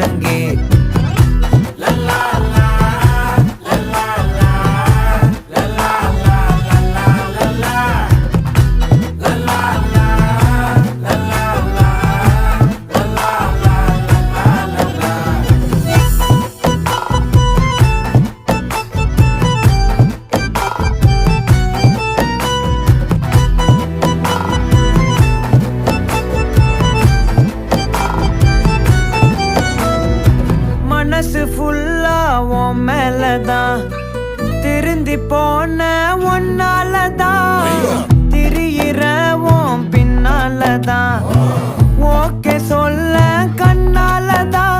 ஒழுங்கே மனசு ஃபுல்லா உன் மேலதான் திருந்தி போன ஒன்னாலதான் திரியிற உன் பின்னாலதான் ஓகே சொல்ல கண்ணாலதான்